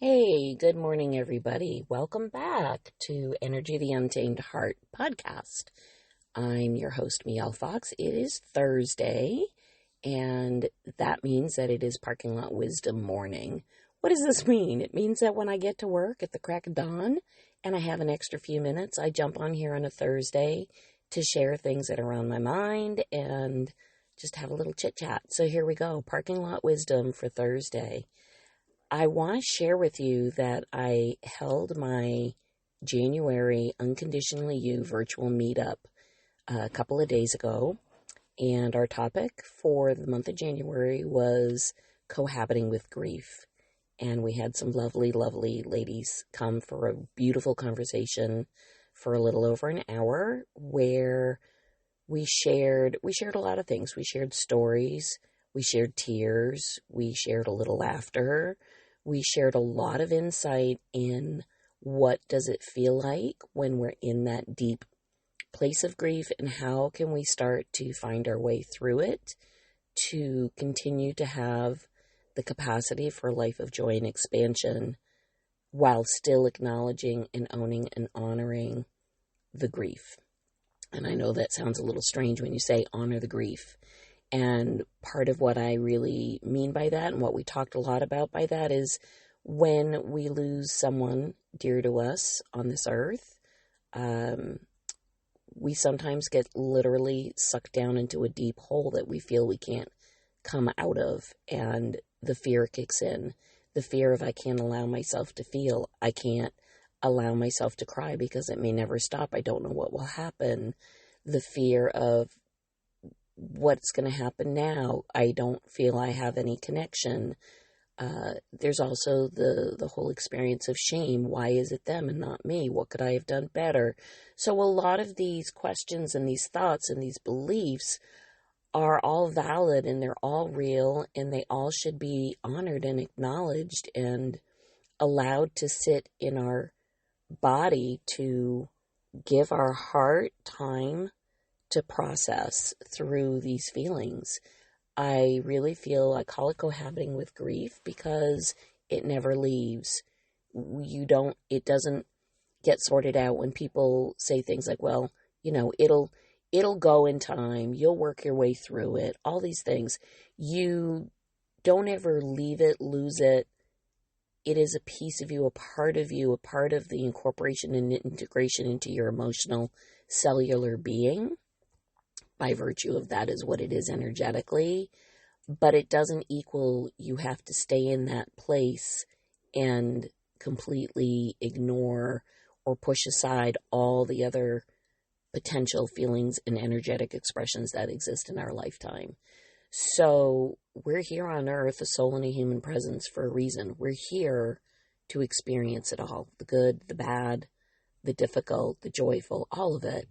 Hey, good morning, everybody. Welcome back to Energy the Untamed Heart podcast. I'm your host, Miel Fox. It is Thursday, and that means that it is Parking Lot Wisdom morning. What does this mean? It means that when I get to work at the crack of dawn and I have an extra few minutes, I jump on here on a Thursday to share things that are on my mind and just have a little chit chat. So here we go, Parking Lot Wisdom for Thursday. I want to share with you that I held my January Unconditionally You virtual meetup a couple of days ago, and our topic for the month of January was cohabiting with grief. And we had some lovely, lovely ladies come for a beautiful conversation for a little over an hour where we shared a lot of things. We shared stories, we shared tears, we shared a little laughter. We shared a lot of insight in what does it feel like when we're in that deep place of grief, and how can we start to find our way through it to continue to have the capacity for a life of joy and expansion while still acknowledging and owning and honoring the grief. And I know that sounds a little strange when you say honor the grief. And part of what I really mean by that, and what we talked a lot about by that, is when we lose someone dear to us on this earth, we sometimes get literally sucked down into a deep hole that we feel we can't come out of. And the fear kicks in. The fear of I can't allow myself to feel. I can't allow myself to cry because it may never stop. I don't know what will happen. The fear of what's going to happen now. I don't feel I have any connection. There's also the whole experience of shame. Why is it them and not me? What could I have done better? So a lot of these questions and these thoughts and these beliefs are all valid, and they're all real, and they all should be honored and acknowledged and allowed to sit in our body to give our heart time to process through these feelings. I really feel I call it cohabiting with grief because it never leaves. It doesn't get sorted out when people say things like, well, it'll go in time. You'll work your way through it. All these things. You don't ever leave it, lose it. It is a piece of you, a part of the incorporation and integration into your emotional cellular being. By virtue of that is what it is energetically, but it doesn't equal you have to stay in that place and completely ignore or push aside all the other potential feelings and energetic expressions that exist in our lifetime. So we're here on earth, a soul and a human presence, for a reason. We're here to experience it all, the good, the bad, the difficult, the joyful, all of it.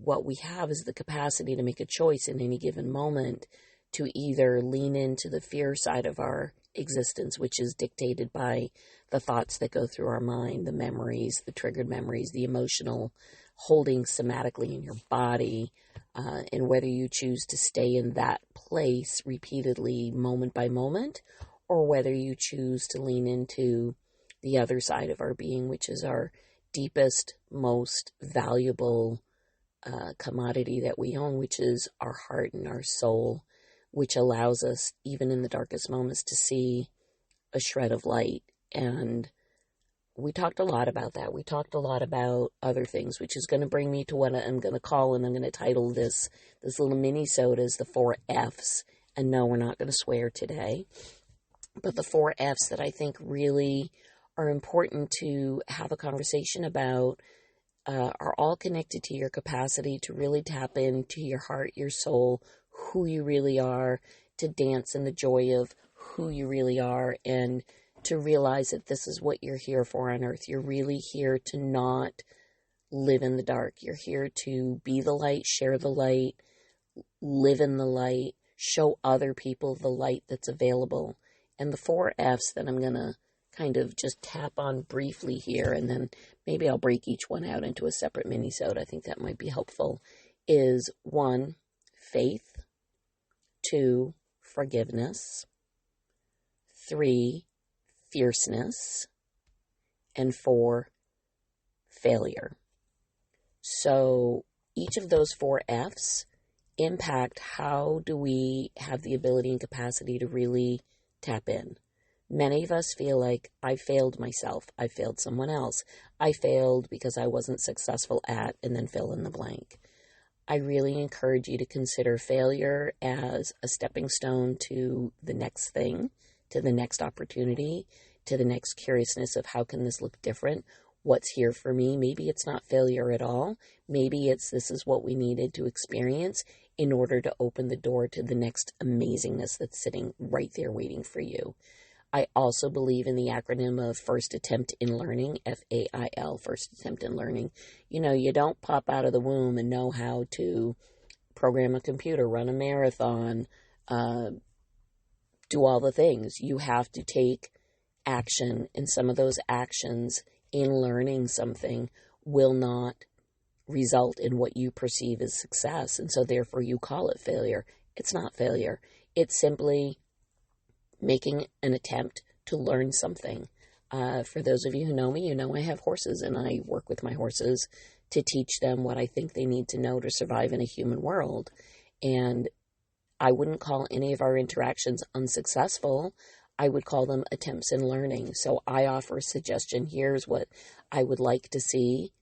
What we have is the capacity to make a choice in any given moment to either lean into the fear side of our existence, which is dictated by the thoughts that go through our mind, the memories, the triggered memories, the emotional holding somatically in your body, and whether you choose to stay in that place repeatedly, moment by moment, or whether you choose to lean into the other side of our being, which is our deepest, most valuable commodity that we own, which is our heart and our soul, which allows us, even in the darkest moments, to see a shred of light. And we talked a lot about that. We talked a lot about other things, which is going to bring me to what I'm going to call, and I'm going to title this little mini-sode as the 4 F's. And no, we're not going to swear today. But the 4 F's that I think really are important to have a conversation about are all connected to your capacity to really tap into your heart, your soul, who you really are, to dance in the joy of who you really are, and to realize that this is what you're here for on earth. You're really here to not live in the dark. You're here to be the light, share the light, live in the light, show other people the light that's available. And the 4 F's that I'm going to kind of just tap on briefly here, and then maybe I'll break each one out into a separate mini-sode. I think that might be helpful. Is 1, faith. 2, forgiveness. 3, fierceness, and 4, failure. So each of those 4 F's impact how do we have the ability and capacity to really tap in. Many of us feel like I failed myself, I failed someone else, I failed because I wasn't successful at, and then fill in the blank. I really encourage you to consider failure as a stepping stone to the next thing, to the next opportunity, to the next curiousness of how can this look different? What's here for me? Maybe it's not failure at all. Maybe it's this is what we needed to experience in order to open the door to the next amazingness that's sitting right there waiting for you. I also believe in the acronym of First Attempt in Learning, FAIL, First Attempt in Learning. You know, you don't pop out of the womb and know how to program a computer, run a marathon, do all the things. You have to take action, and some of those actions in learning something will not result in what you perceive as success, and so therefore you call it failure. It's not failure. It's simply making an attempt to learn something. For those of you who know me, you know I have horses, and I work with my horses to teach them what I think they need to know to survive in a human world. And I wouldn't call any of our interactions unsuccessful. I would call them attempts in learning. So I offer a suggestion. Here's what I would like to see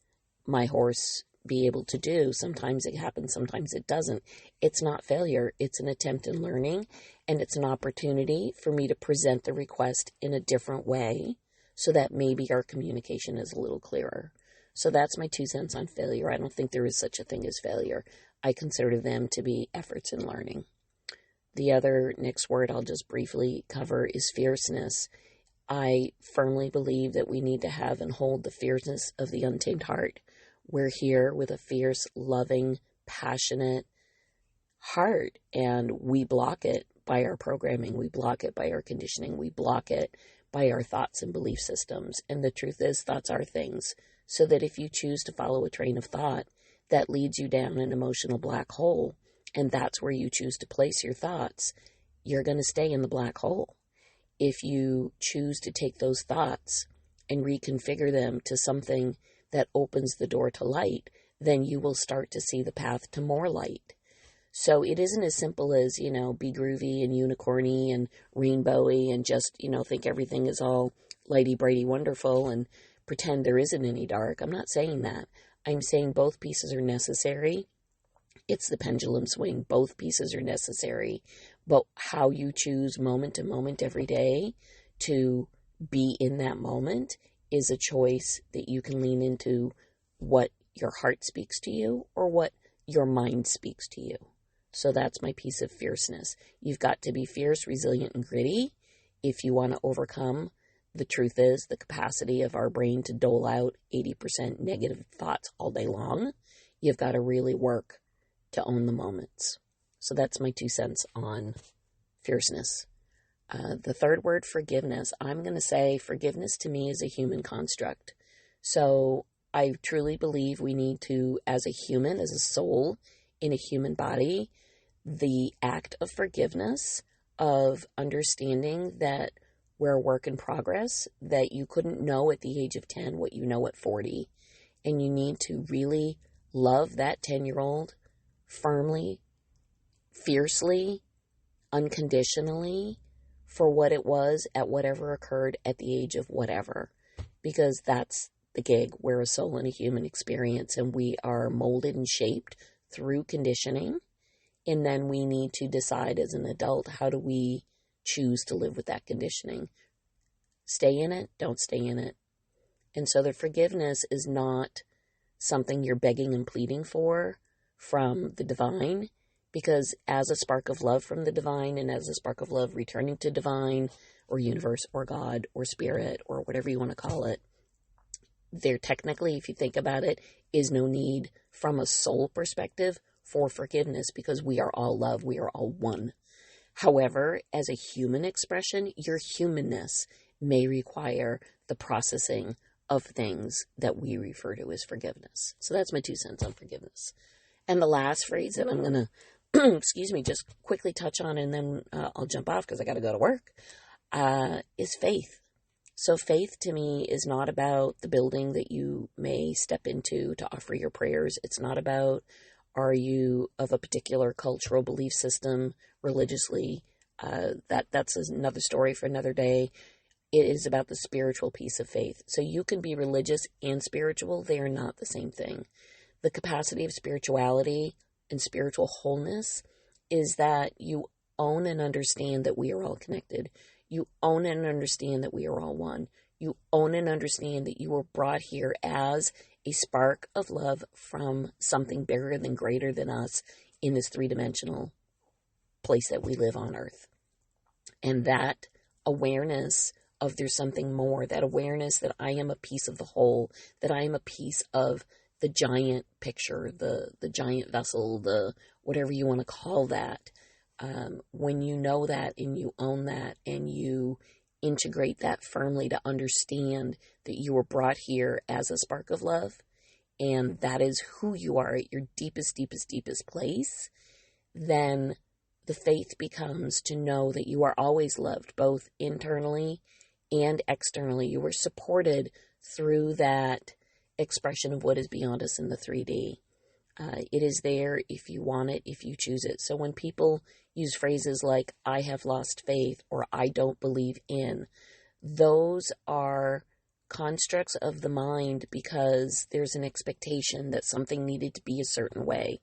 my horse be able to do. Sometimes it happens, sometimes it doesn't. It's not failure. It's an attempt in learning, and it's an opportunity for me to present the request in a different way so that maybe our communication is a little clearer. So that's my 2 cents on failure. I don't think there is such a thing as failure. I consider them to be efforts in learning. The other next word I'll just briefly cover is fierceness. I firmly believe that we need to have and hold the fierceness of the untamed heart. We're here with a fierce, loving, passionate heart, and we block it by our programming. We block it by our conditioning. We block it by our thoughts and belief systems. And the truth is, thoughts are things. So that if you choose to follow a train of thought that leads you down an emotional black hole, and that's where you choose to place your thoughts, you're going to stay in the black hole. If you choose to take those thoughts and reconfigure them to something that opens the door to light, then you will start to see the path to more light. So it isn't as simple as, be groovy and unicorny and rainbowy and just, think everything is all lighty, brighty, wonderful and pretend there isn't any dark. I'm not saying that. I'm saying both pieces are necessary. It's the pendulum swing. Both pieces are necessary. But how you choose moment to moment every day to be in that moment is a choice that you can lean into what your heart speaks to you or what your mind speaks to you. So that's my piece of fierceness. You've got to be fierce, resilient, and gritty if you want to overcome. The truth is the capacity of our brain to dole out 80% negative thoughts all day long. You've got to really work to own the moments. So that's my 2 cents on fierceness. The third word, forgiveness. I'm going to say forgiveness to me is a human construct. So I truly believe we need to, as a human, as a soul in a human body, the act of forgiveness, of understanding that we're a work in progress, that you couldn't know at the age of 10 what you know at 40. And you need to really love that 10-year-old firmly, fiercely, unconditionally, for what it was at whatever occurred at the age of whatever. Because that's the gig. We're a soul and a human experience, and we are molded and shaped through conditioning. And then we need to decide as an adult, how do we choose to live with that conditioning? Stay in it, don't stay in it. And so the forgiveness is not something you're begging and pleading for from the divine, because as a spark of love from the divine and as a spark of love returning to divine or universe or God or spirit or whatever you want to call it, there technically, if you think about it, is no need from a soul perspective for forgiveness, because we are all love, we are all one. However, as a human expression, your humanness may require the processing of things that we refer to as forgiveness. So that's my 2 cents on forgiveness. And the last phrase that I'm going to, just quickly touch on, and then I'll jump off because I got to go to work, is faith. So faith to me is not about the building that you may step into to offer your prayers. It's not about, are you of a particular cultural belief system religiously? That's another story for another day. It is about the spiritual piece of faith. So you can be religious and spiritual. They are not the same thing. The capacity of spirituality and spiritual wholeness is that you own and understand that we are all connected. You own and understand that we are all one. You own and understand that you were brought here as a spark of love from something bigger than, greater than us in this three-dimensional place that we live on Earth. And that awareness of there's something more, that awareness that I am a piece of the whole, that I am a piece of the giant picture, the giant vessel, the whatever you want to call that. When you know that and you own that and you integrate that firmly to understand that you were brought here as a spark of love, and that is who you are at your deepest, deepest, deepest place, then the faith becomes to know that you are always loved, both internally and externally. You are supported through that expression of what is beyond us in the 3D. It is there if you want it, if you choose it. So when people use phrases like, I have lost faith, or I don't believe in, those are constructs of the mind because there's an expectation that something needed to be a certain way.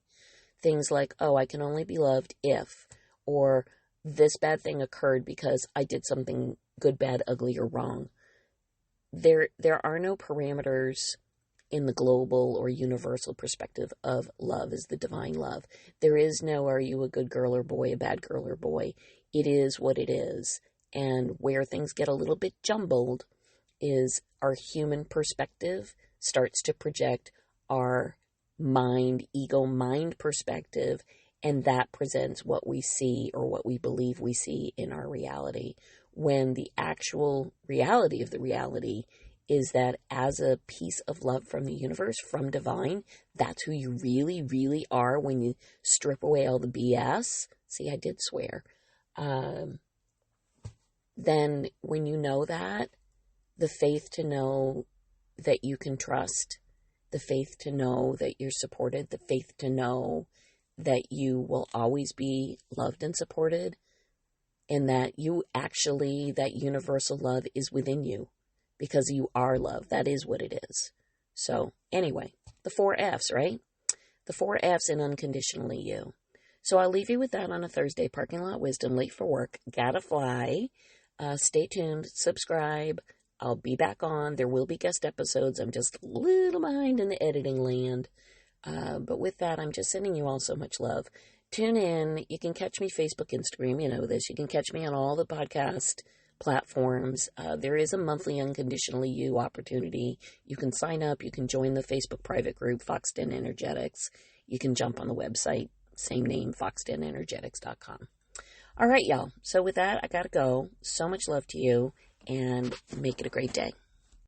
Things like, oh, I can only be loved if, or this bad thing occurred because I did something good, bad, ugly, or wrong. There are no parameters in the global or universal perspective of love as the divine love. There is no, are you a good girl or boy, a bad girl or boy? It is what it is. And where things get a little bit jumbled is our human perspective starts to project our ego mind perspective, and that presents what we see or what we believe we see in our reality, when the actual reality of the reality is that as a piece of love from the universe, from divine, that's who you really, really are when you strip away all the BS. See, I did swear. Then when you know that, the faith to know that you can trust, the faith to know that you're supported, the faith to know that you will always be loved and supported, and that you actually, that universal love is within you. Because you are love. That is what it is. So, anyway, the 4 F's, right? The 4 F's in Unconditionally You. So I'll leave you with that on a Thursday. Parking lot wisdom, late for work, gotta fly. Stay tuned, subscribe. I'll be back on. There will be guest episodes. I'm just a little behind in the editing land. But with that, I'm just sending you all so much love. Tune in. You can catch me Facebook, Instagram. You know this. You can catch me on all the podcast platforms. There is a monthly Unconditionally You opportunity. You can sign up. You can join the Facebook private group, Foxden Energetics. You can jump on the website, same name, foxdenenergetics.com. All right, y'all. So with that, I gotta go. So much love to you, and make it a great day.